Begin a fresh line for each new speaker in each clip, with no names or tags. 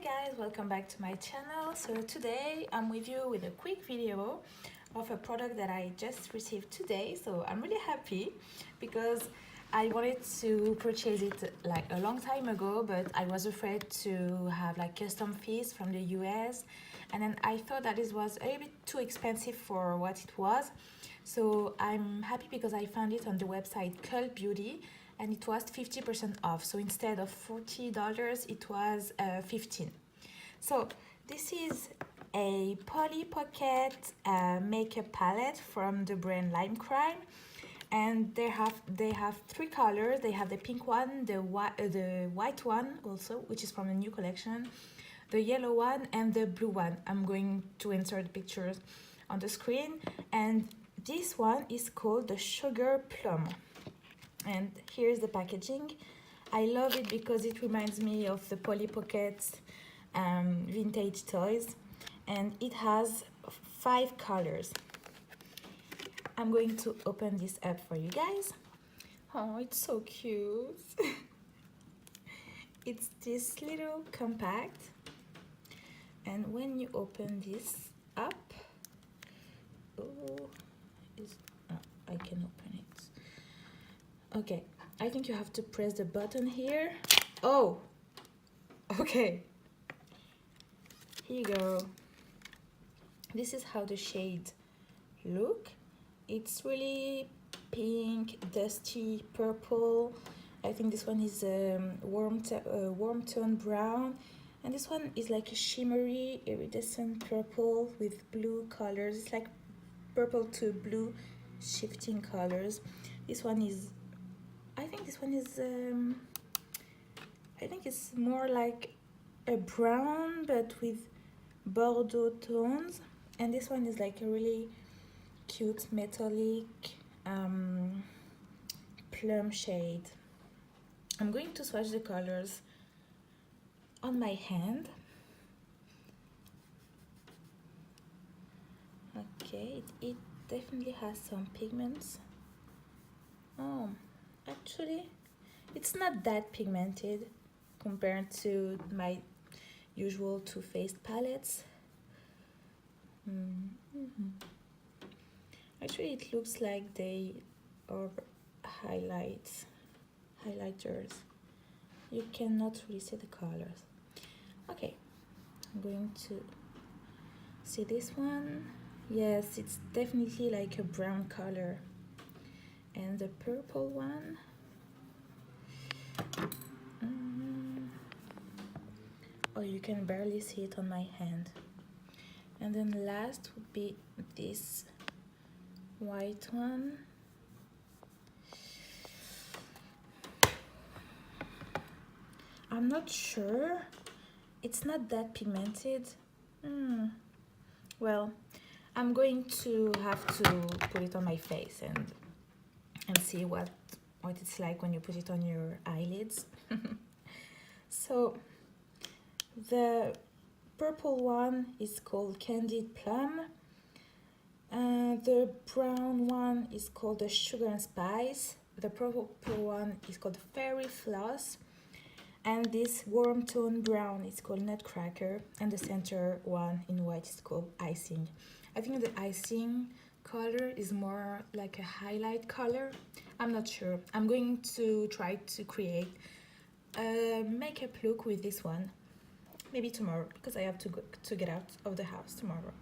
guys, welcome back to my channel. So today I'm with you with a quick video of a product that I just received today. So I'm really happy because I wanted to purchase it like a long time ago, but I was afraid to have like custom fees from the US, and then I thought that it was a little bit too expensive for what it was. So I'm happy because I found it on the website Cultbeauty, and it was 50% off. So instead of $40, it was 15. So this is a Polly Pocket makeup palette from the brand LimeCrime, and they have three colors. They have the pink one, the white one also, which is from a new collection, the yellow one, and the blue one. I'm going to insert pictures on the screen, and this one is called the Sugar Plum. And here's the packaging. I love it because it reminds me of the Polly Pocket's vintage toys, and it has 5 colors. I'm going to open this up for you guys. Oh, it's so cute. It's this little compact, and when you open this up, I can open it. Okay, I think you have to press the button here. Oh, okay. Here you go. This is how the shade look. It's really pink, dusty purple. I think this one is warm tone brown, and this one is like a shimmery iridescent purple with blue colors. It's like purple to blue shifting colors. This one is, I think it's more like a brown but with Bordeaux tones, and this one is like a really cute metallic plum shade. I'm going to swatch the colors on my hand. Okay, it definitely has some pigments. Oh, actually, it's not that pigmented compared to my usual Too Faced palettes. Actually, it looks like they are highlighters. You cannot really see the colors. Okay, I'm going to see this one. Yes, it's definitely like a brown color. And the purple one, oh, you can barely see it on my hand. And then last would be this white one. I'm not sure. It's not that pigmented. Well, I'm going to have to put it on my face and see what it's like when you put it on your eyelids. So the purple one is called Candied Plum, the brown one is called the Sugar and Spice, the purple one is called Fairy Floss, and this warm tone brown is called Nutcracker, and the center one in white is called Icing. I think the icing color is more like a highlight color. I'm not sure. I'm going to try to create a makeup look with this one, maybe tomorrow, because I have to get out of the house tomorrow.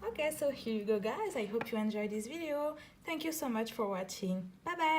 Okay, so here you go guys. I hope you enjoyed this video. Thank you so much for watching. Bye bye.